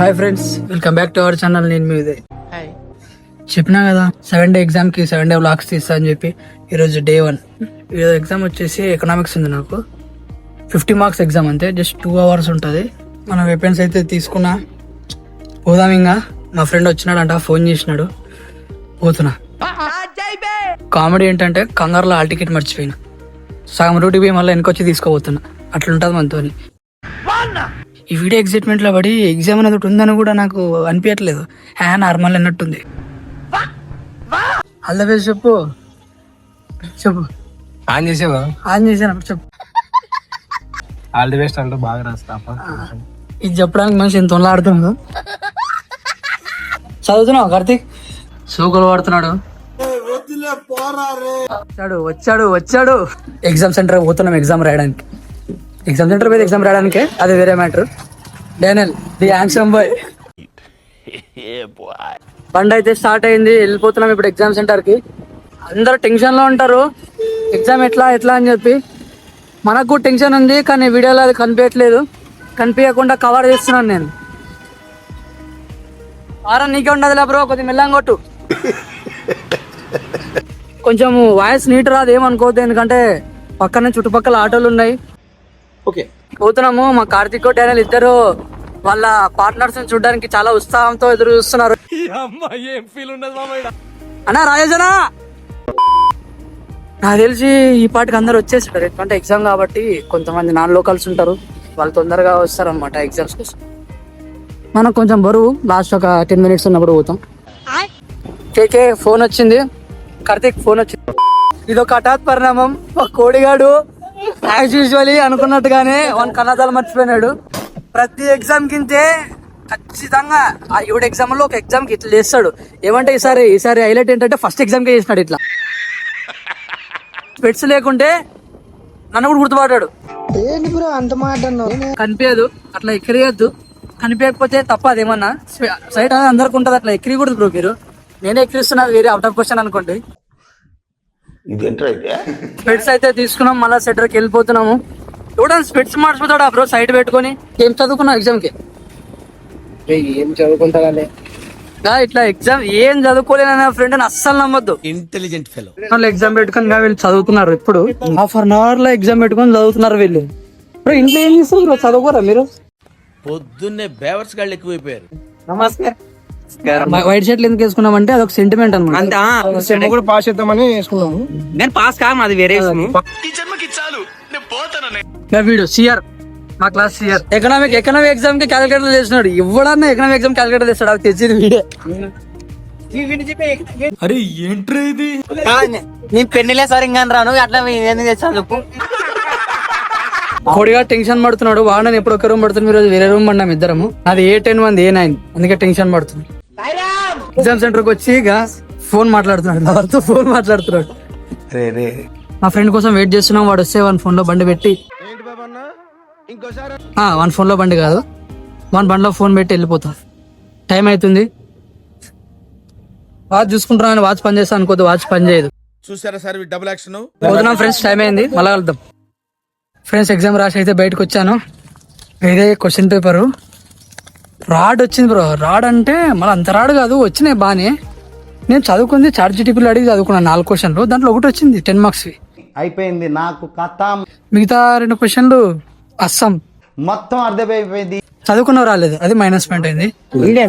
Hi friends, welcome back to our channel. నేను మీదే చెప్పినా కదా 7 డే ఎగ్జామ్ కి 7 డే వ్లాగ్స్ తీస్తా అని చెప్పి. ఈరోజు డే 1. ఈరోజు ఎగ్జామ్ వచ్చేసి ఎకనామిక్స్ ఉంది. నాకు 50 మార్క్స్ ఎగ్జామ్ అంతే, జస్ట్ 2 hours ఉంటుంది. మన వెపన్స్ అయితే తీసుకున్నా, పోదాం. ఇంకా మా ఫ్రెండ్ వచ్చినాడంట, ఫోన్ చేసినాడు, పోతున్నా. కామెడీ ఏంటంటే కంగారులో హాల్ టికెట్ మర్చిపోయినా, సగం రూట్కి పోయి మళ్ళీ వెనకొచ్చి తీసుకోబోతున్నా. అట్లుంటుంది మనతోని. ఈ వీడియో ఎగ్జైట్మెంట్ లో పడి ఎగ్జామ్ అనేది ఒకటి ఉందని కూడా నాకు అనిపించట్లేదు. నార్మల్ అన్నట్టుంది. ఆల్ ద బెస్ట్ చెప్పు. ఆన్ చేసావా? ఆన్ చేసాను, చెప్పు. ఆల్ ది బెస్ట్ అంటే బాగా రాస్తా. ఇది చెప్పడానికి మనిషి ఎంత ఆడుతున్నాడు. చదువుతున్నావు కార్తీక్? సూకులు పడుతున్నాడు. వచ్చాడు. ఎగ్జామ్ సెంటర్ పోతున్నాం ఎగ్జామ్ రాయడానికి. ఎగ్జామ్ సెంటర్ మీద ఎగ్జామ్ రాయడానికే, అది వేరే matter. Daniel the handsome boy. బండి అయితే స్టార్ట్ అయింది, వెళ్ళిపోతున్నాం ఇప్పుడు ఎగ్జామ్ సెంటర్ కి. అందరూ టెన్షన్ లో ఉంటారు, ఎగ్జామ్ ఎట్లా అని చెప్పి. మనకు టెన్షన్ ఉంది, కానీ వీడియోలో అది కనిపించట్లేదు. కనిపించకుండా కవర్ చేస్తున్నాను నేను. వారం నీకే ఉండదులే బ్రో, కొద్దిగా మెల్లంగా కొట్టు. కొంచెం వాయిస్ నీట్ రాదు, ఏమనుకోవద్దు. ఎందుకంటే పక్కనే చుట్టుపక్కల ఆటోలు ఉన్నాయి. ఓకే, పోతున్నాము. మా కార్తీక్ డానియల్ ఇద్దరు వాళ్ళ పార్ట్నర్స్ చూడడానికి చాలా ఉత్సాహంతో ఎదురు చూస్తున్నారు. అన్నా రాజేశనా, నాకు తెలిసి ఈ పాటికి అందరు వచ్చేసారు. ఎందుకంటే ఎగ్జామ్ కాబట్టి కొంతమంది నాన్ లోకల్స్ ఉంటారు, వాళ్ళు తొందరగా వస్తారు అనమాట ఎగ్జామ్స్ కోసం. మనకు కొంచెం బరువు, లాస్ట్ ఒక 10 minutes ఉన్నప్పుడు పోతాం. కేకే ఫోన్ వచ్చింది, కార్తీక్ ఫోన్ వచ్చింది. ఇదొక హఠాత్ పరిణామం. ఒక కోడిగాడు యాజ్ యూజువల్లీ అనుకున్నట్టుగానే వన్ కన్నదాలు మర్చిపోయినాడు. ప్రతి ఎగ్జామ్ కింతే ఖచ్చితంగా ఆ 7 ఎగ్జామ్ లో ఒక ఎగ్జామ్ కి ఇట్లా చేస్తాడు. ఏమంటే ఈసారి హైలైట్ ఏంటంటే ఫస్ట్ ఎగ్జామ్ కే చేసినాడు ఇట్లా. స్పెట్స్ లేకుంటే నన్ను కూడా గుర్తుపడ్డాడు. కనిపించదు, అట్లా ఎక్కిరియద్దు. కనిపించకపోతే తప్ప అదేమన్నా సైట్ అనేది అందరికి ఉంటుంది, అట్లా ఎక్కిరియకూడదు బ్రో. మీరు నేనే ఎక్కిరిస్తున్నా, వేరే అవుట్ ఆఫ్ క్వశ్చన్ అనుకోండి. స్పెట్స్ అయితే తీసుకున్నాం, మళ్ళీ సెంటర్కి వెళ్ళిపోతున్నాము. చూడండి, స్పెట్స్ మార్చిపోతాడు బ్రో సైడ్ పెట్టుకొని. ఏం చదువుకున్నావు ఎగ్జామ్ కి? ఏం చదువుకుంటా ఇట్లా ఎగ్జామ్ ఏం చదువుకోలేన ఫ్రెండ్ అని అస్సలు నమ్మొద్దు. Intelligent fellow. వాళ్ళు ఎగ్జామ్ పెట్టుకుని వీళ్ళు చదువుతున్నారు. ఇప్పుడు 1/2 hour లో ఎగ్జామ్ పెట్టుకొని చదువుతున్నారు వీళ్ళు. బ్రో ఇంట్లో ఏం చేస్తారు బ్రో, చదువుకోరా మీరు? పొద్దున్నే బేవర్స్ గాళ్ళు ఎక్కువైపోయారు. నమస్కారం. వైట్ షర్ట్లు ఎందుకు వేసుకున్నామంటే అదొక సెంటిమెంట్ అనమాట. కూడా పాస్ చేద్దామని వేసుకున్నాము. నేను పాస్ కాదు, మాది వేరే. వీడు సిఆర్, మా క్లాస్ సిఆర్. ఎకనామిక్ ఎగ్జామ్ కి క్యాలిక్యులేటర్ చేసినాడు. ఇవ్వడాన్ని ఎకనామిక్ ఎగ్జామ్ క్యాలిక్యులేటర్ చేస్తాడు, అది తెచ్చింది వీడే. అరే ఏంట్రా ఇది? నీ పెన్నులే సార్ ఇంకా రాను, అట్లా ఎందుకు తెచ్చాను చెప్పు. కొడిగా టెన్షన్ పడుతున్నాడు. వాడని ఎప్పుడు ఒక రూమ్ పడుతుంది, మీరు వేరే రూమ్ పడినాం ఇద్దరము. అది A10 మంది A9, అందుకే టెన్షన్ పడుతుంది. ఎగ్జామ్ సెంటర్ కి వచ్చి ఫోన్ మాట్లాడుతున్నాడు, ఎవరితో ఫోన్ మాట్లాడుతున్నాడు. మా ఫ్రెండ్ కోసం వెయిట్ చేస్తున్నాం. వాడు వస్తే వన్ ఫోన్ లో బండి పెట్టి, వన్ ఫోన్ లో బండి కాదు, వన్ బండిలో ఫోన్ పెట్టి వెళ్ళిపోతాం. టైం అవుతుంది. వాచ్ చూసుకుంటున్నాను, వాచ్ పని చేస్తా అనుకోద్దు, వాచ్ పని చేయదు. చూసారా సార్ డబుల్ యాక్షన్. పోతున్నాం ఫ్రెండ్స్, టైం అయింది, మళ్ళా వెళ్దాం. ఫ్రెండ్స్ ఎగ్జామ్ రాసి అయితే బయటకు వచ్చాను. ఇదే క్వశ్చన్ పేపరు. రాడ్ వచ్చింది బ్రో. రాడ్ అంటే మళ్ళీ అంత రాడ్ కాదు, వచ్చినాయి బానే. నేను చదువుకుంది ChatGPT అడిగి చదువుకున్నాను 4 questions. దాంట్లో ఒకటి వచ్చింది 10 marks. అయిపోయింది నాకు కథ. మిగతా 2 questions అస్సాం మొత్తం అర్థమైపోయింది. చదువుకున్న రాలేదు, అది మైనస్ పాయింట్ అయింది.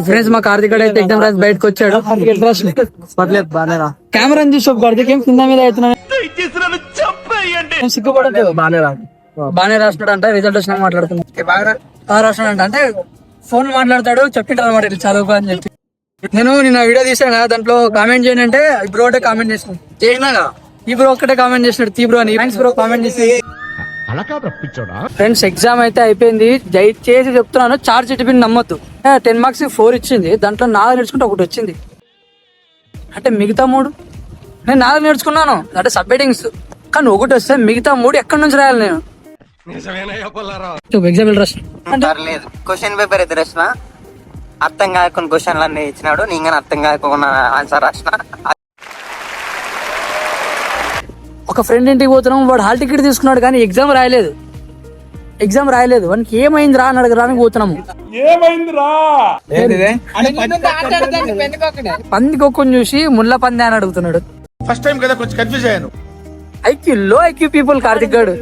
ఫ్రెండ్స్ మా కార్తీక్ అయితే ఎగ్జామ్ రాసి బయటకు వచ్చాడు. కెమెరా తీసుకో కార్తీక్, ఏం కింద మీద అవుతున్నాను. సిగ్గుపడదు, బాగానే రాస్తున్నాడు అంట. రిజల్ట్ వచ్చినాక మాట్లాడుతున్నాడు. బాగా రాస్తున్నాడు అంటే ఫోన్ మాట్లాడతాడు, చెప్పింటాడు అనమాట ఇట్లా చదువుకో అని చెప్పి. నేను నిన్న వీడియో తీసాను కదా, దాంట్లో కామెంట్ చేయండి అంటే బ్రో ఒకటే కామెంట్ చేసినా. ఈ బ్రో ఒక్కటే కామెంట్ చేసినాడు, తీ బ్రో అని. బ్రో కామెంట్ చేసి. ఫ్రెండ్స్ ఎగ్జామ్ అయితే అయిపోయింది. దయచేసి చెప్తున్నాను, ChatGPT నమ్మొద్దు. 10 marks 4 ఇచ్చింది, దాంట్లో 4 నేర్చుకుంటే 1 వచ్చింది. అంటే మిగతా 3 నేను 4 నేర్చుకున్నాను, అంటే సబ్మిటింగ్స్. కానీ 1 వస్తే మిగతా 3 ఎక్కడి నుంచి రాయాలి నేను? ఎగ్జామ్ లేదు, క్వశ్చన్ పేపర్ అయితే రాసిన అర్థం కాకుండా క్వశ్చన్లు అన్నీ ఇచ్చినాడు. నేను అర్థం కాకుండా ఆన్సర్ రాసిన. ఒక ఫ్రెండ్ ఇంటికి పోతున్నాం, వాడు హాల్ టికెట్ తీసుకున్నాడు కానీ ఎగ్జామ్ రాయలేదు. ఎగ్జామ్ రాయలేదు వానికి ఏమైంది రా అని అడగడానికి పోతున్నాము. పందికొక్కని చూసి ముళ్ళ పంది అని అడుగుతున్నాడు. ఫస్ట్ టైం కదా కొంచెం కన్ఫ్యూజ్ అయ్యాను. ఐక్యూ పీపుల్ కార్తిక్ గారు.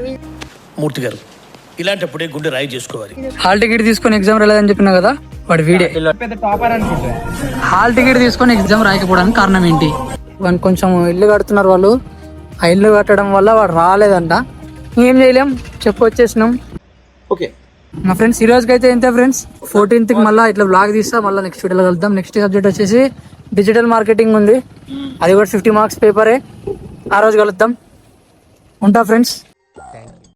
మూర్తి గారు ఇలాంటప్పుడే గుండె రాయి చేసుకోవాలి. హాల్ టికెట్ తీసుకొని ఎగ్జామ్ రాలేదని చెప్పినా కదా, వాడు వీడే. హాల్ టికెట్ తీసుకొని ఎగ్జామ్ రాయకపోవడానికి కారణం ఏంటి? వాడిని కొంచెం ఇల్లు కడుతున్నారు వాళ్ళు, ఆ ఇల్లు కట్టడం వల్ల వాడు రాలేదంట. ఏం చేయలేం, చెప్పు వచ్చేసినాం. ఓకే మా ఫ్రెండ్స్ ఈ రోజుకి అయితే ఎంత ఫ్రెండ్స్, 14th కి మళ్ళీ ఇట్లా బ్లాగ్ తీస్తా. మళ్ళీ నెక్స్ట్ వీడియోలో కలుద్దాం. నెక్స్ట్ సబ్జెక్ట్ వచ్చేసి డిజిటల్ మార్కెటింగ్ ఉంది, అది కూడా 50 మార్క్స్ పేపరే. ఆ రోజు కలుద్దాం. ఉంటా ఫ్రెండ్స్.